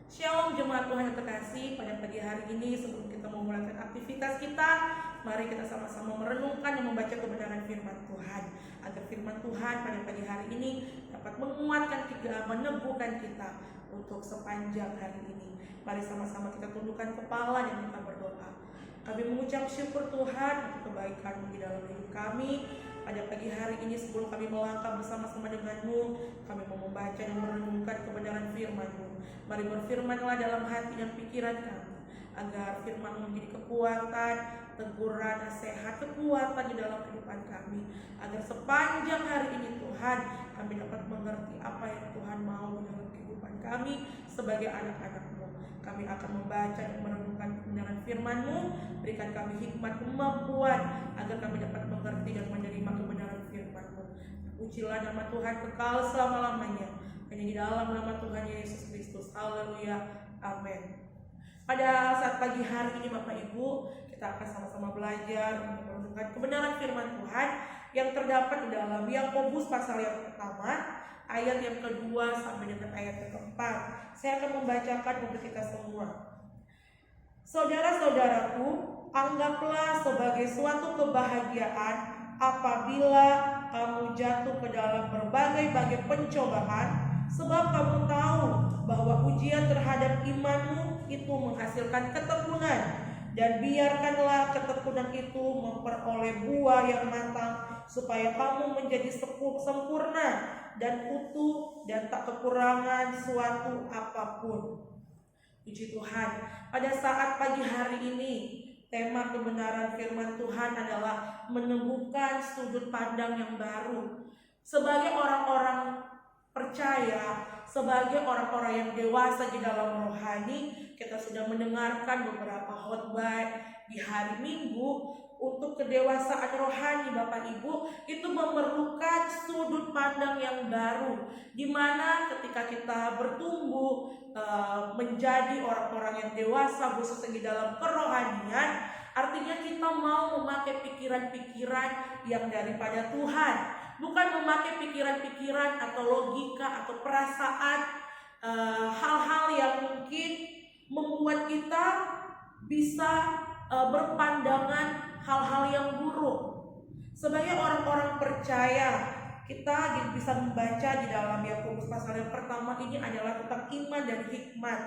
Shalom jemaat Tuhan yang terkasih, pada pagi hari ini sebelum kita memulai aktivitas kita, mari kita sama-sama merenungkan dan membaca kebenaran firman Tuhan, agar firman Tuhan pada pagi hari ini dapat menguatkan kita, meneguhkan kita untuk sepanjang hari ini. Mari sama-sama kita tundukkan kepala dan kita berdoa. Kami mengucap syukur Tuhan untuk kebaikan-Mu di dalam hidup kami. Pada pagi hari ini sebelum kami melangkah bersama-sama dengan-Mu, kami mau membaca dan merenungkan kebenaran firman-Mu. Mari berfirmanlah dalam hati dan pikiran kami, agar firman-Mu menjadi kekuatan, teguran, nasihat, kekuatan di dalam kehidupan kami. Agar sepanjang hari ini Tuhan, kami dapat mengerti apa yang Tuhan mau di dalam kehidupan kami sebagai anak-anak-Mu. Kami akan membaca dan merenungkan kebenaran firman-Mu. Berikan kami hikmat kemampuan agar kami dapat mengerti dan menerima kebenaran firman-Mu. Pujilah nama Tuhan kekal selama-lamanya. Hanya di dalam nama Tuhan Yesus Kristus. Haleluya. Amin. Pada saat pagi hari ini Bapak Ibu, kita akan sama-sama belajar untuk merenungkan kebenaran firman Tuhan yang terdapat di dalam Yakobus pasal yang pertama, ayat yang kedua sampai dengan ayat yang keempat. Saya akan membacakan untuk kita semua. Saudara-saudaraku, anggaplah sebagai suatu kebahagiaan apabila kamu jatuh ke dalam berbagai-bagai pencobaan, sebab kamu tahu bahwa ujian terhadap imanmu itu menghasilkan ketekunan, dan biarkanlah ketekunan itu memperoleh buah yang matang, supaya kamu menjadi sempurna dan utuh dan tak kekurangan suatu apapun. Puji Tuhan, pada saat pagi hari ini tema kebenaran firman Tuhan adalah menemukan sudut pandang yang baru. Sebagai orang-orang percaya, sebagai orang-orang yang dewasa di dalam rohani, kita sudah mendengarkan beberapa khotbah di hari Minggu. Untuk kedewasaan rohani Bapak Ibu itu memerlukan sudut pandang yang baru, di mana ketika kita bertumbuh menjadi orang-orang yang dewasa khususnya di dalam kerohanian, artinya kita mau memakai pikiran-pikiran yang daripada Tuhan, bukan memakai pikiran-pikiran atau logika atau perasaan, hal-hal yang mungkin membuat kita bisa berpandangan hal-hal yang buruk. Sebagai orang-orang percaya, kita bisa membaca di dalam Yakobus pasal yang pertama ini adalah tentang iman dan hikmat,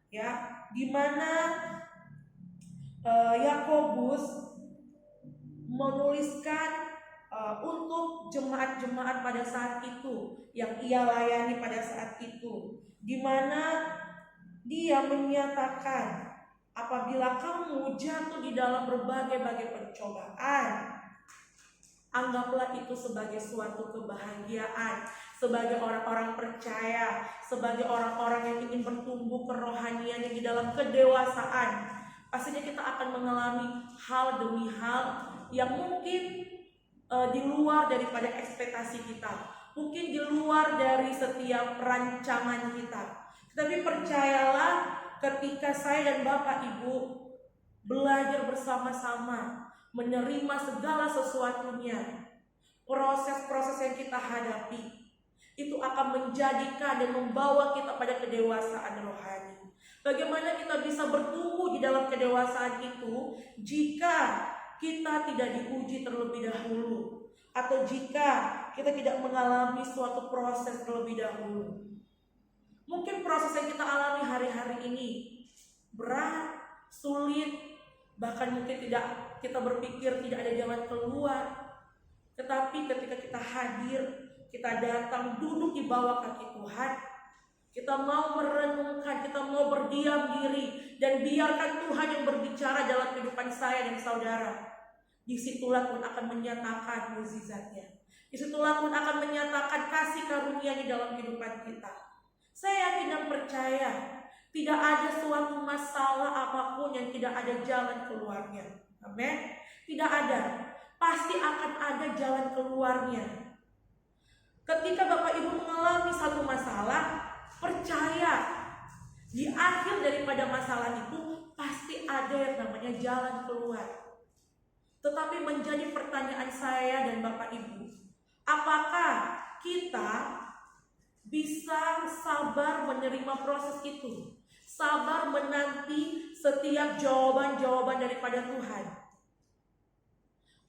ya, di mana Yakobus menuliskan untuk jemaat-jemaat pada saat itu yang ia layani pada saat itu, di mana dia menyatakan apabila kamu jatuh di dalam berbagai-bagai pencobaan, anggaplah itu sebagai suatu kebahagiaan. Sebagai orang-orang percaya, sebagai orang-orang yang ingin bertumbuh kerohaniannya di dalam kedewasaan, pastinya kita akan mengalami hal demi hal yang mungkin di luar daripada ekspektasi kita, mungkin di luar dari setiap rancangan kita. Tapi percayalah, ketika saya dan Bapak Ibu belajar bersama-sama menerima segala sesuatunya, proses-proses yang kita hadapi itu akan menjadikan dan membawa kita pada kedewasaan rohani. Bagaimana kita bisa bertumbuh di dalam kedewasaan itu jika kita tidak diuji terlebih dahulu, atau jika kita tidak mengalami suatu proses terlebih dahulu. Mungkin proses yang kita alami hari-hari ini berat, sulit, bahkan mungkin kita berpikir tidak ada jalan keluar. Tetapi ketika kita hadir, kita datang duduk di bawah kaki Tuhan, kita mau merenungkan, kita mau berdiam diri dan biarkan Tuhan yang berbicara dalam kehidupan saya dan saudara. Disitulah Tuhan akan menyatakan mukjizatnya. Disitulah Tuhan akan menyatakan kasih karunia di dalam kehidupan kita. Saya yakin dan percaya tidak ada suatu masalah apapun yang tidak ada jalan keluarnya. Amin. Tidak ada. Pasti akan ada jalan keluarnya. Ketika Bapak Ibu mengalami satu masalah, percaya di akhir daripada masalah itu pasti ada yang namanya jalan keluar. Tetapi menjadi pertanyaan saya dan Bapak Ibu, apakah kita bisa sabar menerima proses itu? sabar menanti setiap jawaban-jawaban daripada Tuhan.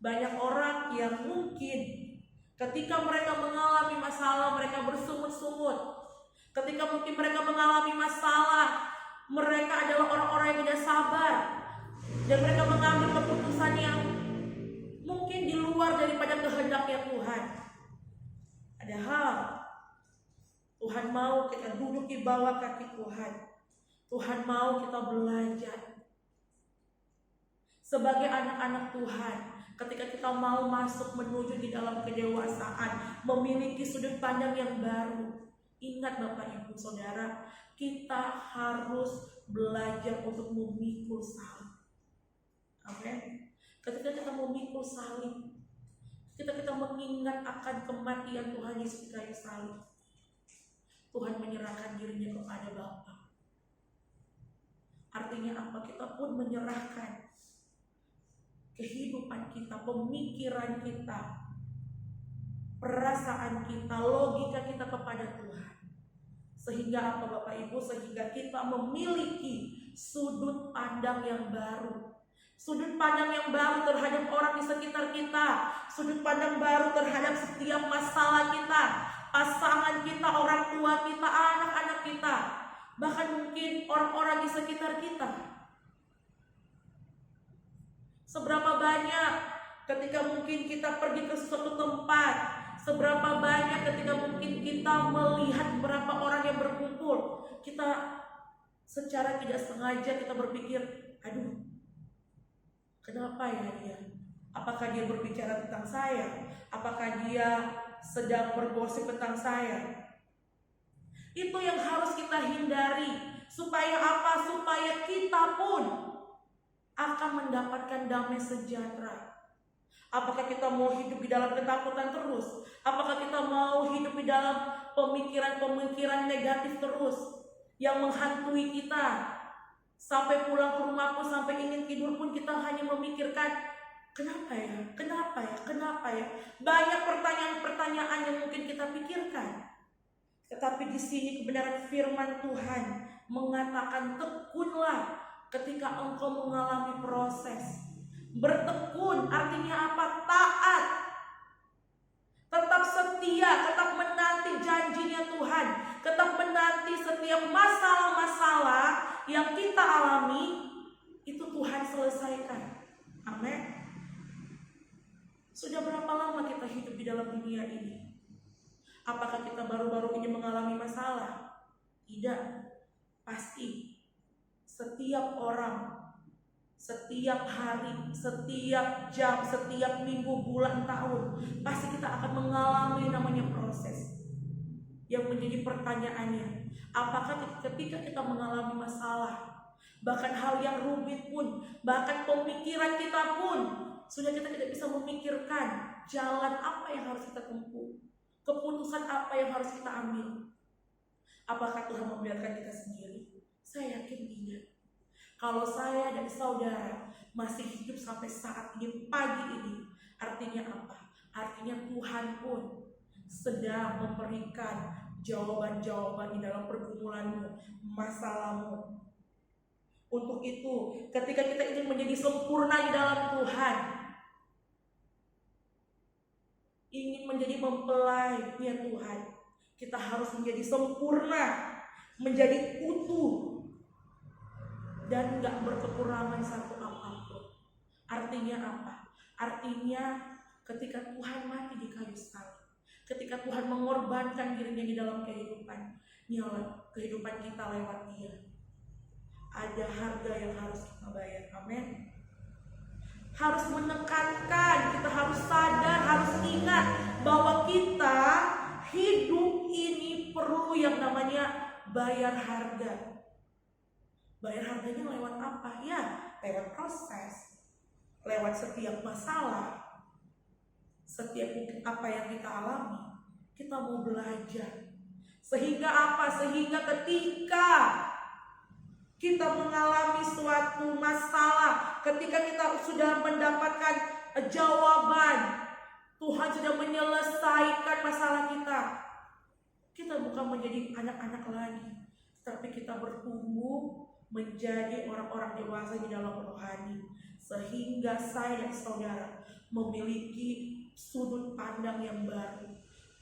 Banyak orang yang mungkin ketika mereka mengalami masalah, mereka bersungut-sungut. Ketika mungkin mereka mengalami masalah, mereka adalah orang-orang yang tidak sabar. Dan mereka mengambil keputusan yang mungkin di luar daripada kehendaknya Tuhan. Padahal Tuhan mau kita duduk di bawah kaki Tuhan. Tuhan mau kita belajar. Sebagai anak-anak Tuhan, ketika kita mau masuk menuju di dalam kedewasaan, memiliki sudut pandang yang baru, ingat Bapak Ibu Saudara, kita harus belajar untuk memikul salib. Amin. Ketika kita memikul salib, ketika kita mengingat akan kematian Tuhan Yesus di kayu salib, Tuhan menyerahkan dirinya kepada Bapa. Artinya apa? Kita pun menyerahkan kehidupan kita, pemikiran kita, perasaan kita, logika kita kepada Tuhan. Sehingga apa Bapak Ibu? Sehingga kita memiliki sudut pandang yang baru. Sudut pandang yang baru terhadap orang di sekitar kita. Sudut pandang baru terhadap setiap masalah kita, pasangan kita, orang tua kita, anak-anak kita, bahkan mungkin orang-orang di sekitar kita. Seberapa banyak ketika mungkin kita pergi ke suatu tempat, seberapa banyak ketika mungkin kita melihat beberapa orang yang berkumpul, kita secara tidak sengaja kita berpikir, aduh, kenapa ya dia? Apakah dia berbicara tentang saya? Apakah dia sedang bergosip tentang saya? Itu yang harus kita hindari. Supaya apa? Supaya kita pun akan mendapatkan damai sejahtera. Apakah kita mau hidup di dalam ketakutan terus? Apakah kita mau hidup di dalam pemikiran-pemikiran negatif terus yang menghantui kita? Sampai pulang ke rumah pun, sampai ingin tidur pun kita hanya memikirkan, kenapa ya? Kenapa ya? Kenapa ya? Banyak pertanyaan-pertanyaan yang mungkin kita pikirkan. Tetapi di sini kebenaran firman Tuhan mengatakan, tekunlah ketika engkau mengalami proses. Bertekun artinya apa? Taat. Tetap setia, tetap menanti janjinya Tuhan. Tetap menanti setiap masalah-masalah yang kita alami, itu Tuhan selesaikan. Amin. Sudah berapa lama kita hidup di dalam dunia ini? Apakah kita baru-baru ini mengalami masalah? Tidak. Pasti setiap orang, setiap hari, setiap jam, setiap minggu, bulan, tahun, pasti kita akan mengalami namanya proses. Yang menjadi pertanyaannya, apakah ketika kita mengalami masalah, bahkan hal yang rumit pun, bahkan pemikiran kita pun, sudah kita tidak bisa memikirkan jalan apa yang harus kita tempuh, keputusan apa yang harus kita ambil. Apakah Tuhan membiarkan kita sendiri? Saya yakin tidak. Kalau saya dan saudara masih hidup sampai saat ini, pagi ini, artinya apa? Artinya Tuhan pun sedang memberikan jawaban-jawaban di dalam pergumulanmu, masalahmu. Untuk itu, ketika kita ingin menjadi sempurna di dalam Tuhan, ingin menjadi mempelai-Nya Tuhan, kita harus menjadi sempurna, menjadi utuh, dan gak berkekurangan satu apapun. Artinya apa? Artinya ketika Tuhan mati di kayu salib, ketika Tuhan mengorbankan dirinya di dalam kehidupan kita lewat Dia, ada harga yang harus kita bayar. Amin. Harus menekankan, kita harus sadar, harus ingat bahwa kita hidup ini perlu yang namanya bayar harga. Bayar harganya lewat apa? Ya, lewat proses, lewat setiap masalah, setiap mungkin apa yang kita alami, kita mau belajar. Sehingga apa? Sehingga ketika kita mengalami suatu masalah, ketika kita sudah mendapatkan jawaban, Tuhan sudah menyelesaikan masalah kita, kita bukan menjadi anak-anak lagi, tapi kita bertumbuh menjadi orang-orang dewasa di dalam rohani, sehingga saya dan saudara memiliki sudut pandang yang baru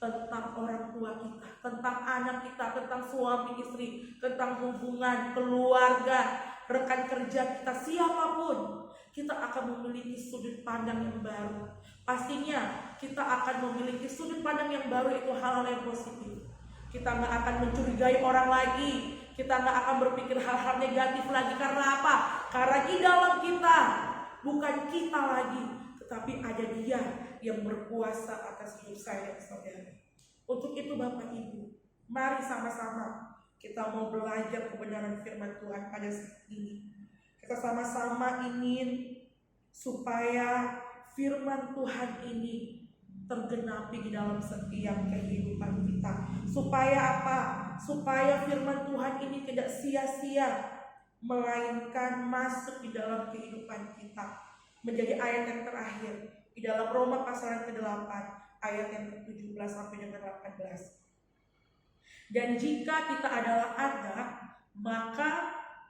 tentang orang tua kita, tentang anak kita, tentang suami istri, tentang hubungan keluarga, rekan kerja kita, siapapun. Kita akan memiliki sudut pandang yang baru. Pastinya kita akan memiliki sudut pandang yang baru, itu hal-hal yang positif. Kita nggak akan mencurigai orang lagi, kita nggak akan berpikir hal-hal negatif lagi. Karena apa? Karena di dalam kita bukan kita lagi, tetapi ada Dia yang berkuasa atas hidup saya dan saudara. Untuk itu Bapak Ibu, mari sama-sama kita mau belajar kebenaran firman Tuhan pada saat ini. Kita sama-sama ingin supaya firman Tuhan ini tergenapi di dalam setiap kehidupan kita. Supaya apa? Supaya firman Tuhan ini tidak sia-sia, melainkan masuk di dalam kehidupan kita. Menjadi ayat yang terakhir di dalam Roma pasal yang ke-8 ayat yang ke-17 sampai dengan 18. Dan jika kita adalah anak, maka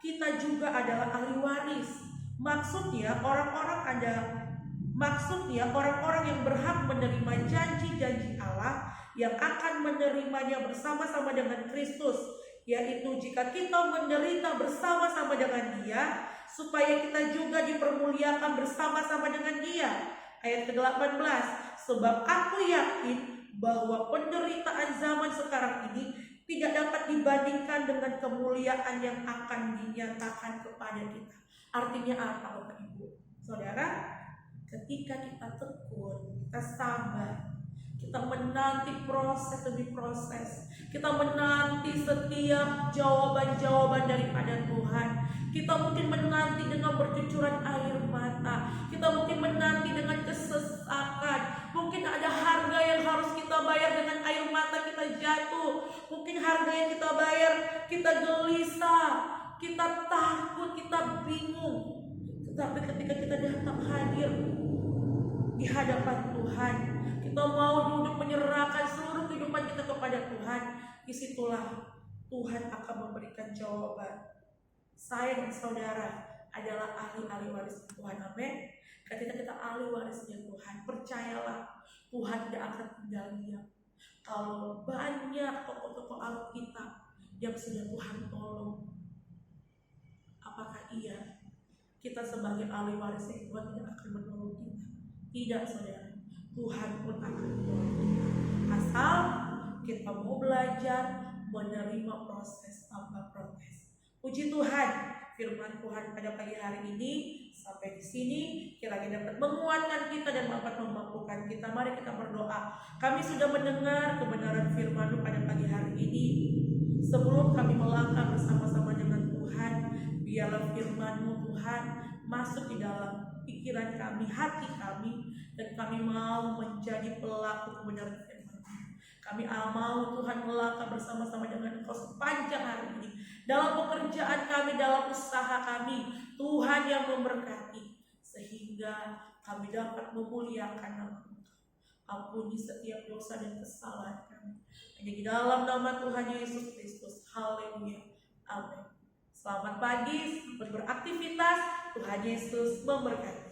kita juga adalah ahli waris. Maksudnya orang-orang yang berhak menerima janji-janji Allah, yang akan menerimanya bersama-sama dengan Kristus, yaitu jika kita menderita bersama-sama dengan Dia, supaya kita juga dipermuliakan bersama-sama dengan Dia. Ayat ke-18, sebab aku yakin bahwa penderitaan zaman sekarang ini tidak dapat dibandingkan dengan kemuliaan yang akan dinyatakan kepada kita. Artinya apa Bapak Ibu? Saudara, ketika kita tekun, kita sabar, kita menanti proses demi proses, kita menanti setiap jawaban-jawaban daripada Tuhan. Kita mungkin menanti dengan bercucuran air mata, kita mungkin menanti dengan kesesakan. Mungkin ada harga yang harus kita bayar, dengan air mata kita jatuh. Mungkin harga yang kita bayar, kita gelisah, kita takut, kita bingung. Tetapi ketika kita datang hadir di hadapan Tuhan, kita mau duduk menyerahkan seluruh kehidupan kita kepada Tuhan, disitulah Tuhan akan memberikan jawaban. Saya dan saudara adalah ahli-ahli waris Tuhan. Amin. Ketika kita ahli warisnya Tuhan, percayalah Tuhan tidak akan tinggal diam. Kalau banyak tokoh-tokoh Alkitab yang sudah Tuhan tolong, apakah iya kita sebagai ahli warisnya Tuhan tidak akan menolong kita? Tidak saudara, Tuhan pun akan menolong kita, asal kita mau belajar menerima proses tanpa protes. Puji Tuhan, firman Tuhan pada pagi hari ini sampai di sini kiranya dapat menguatkan kita dan dapat memampukan kita. Mari kita berdoa. Kami sudah mendengar kebenaran firman-Mu pada pagi hari ini. Sebelum kami melangkah bersama-sama dengan Tuhan, biarlah firman-Mu Tuhan masuk di dalam pikiran kami, hati kami, dan kami mau menjadi pelaku kebenaran firman-Mu. Kami mau Tuhan melangkah bersama-sama dengan Engkau sepanjang hari ini. Dalam pekerjaan kami, dalam usaha kami, Tuhan yang memberkati, sehingga kami dapat memuliakan nama Engkau. Ampuni setiap dosa dan kesalahan kami. Hanya di dalam nama Tuhan Yesus Kristus. Haleluya. Amin. Selamat pagi, selamat beraktivitas. Tuhan Yesus memberkati.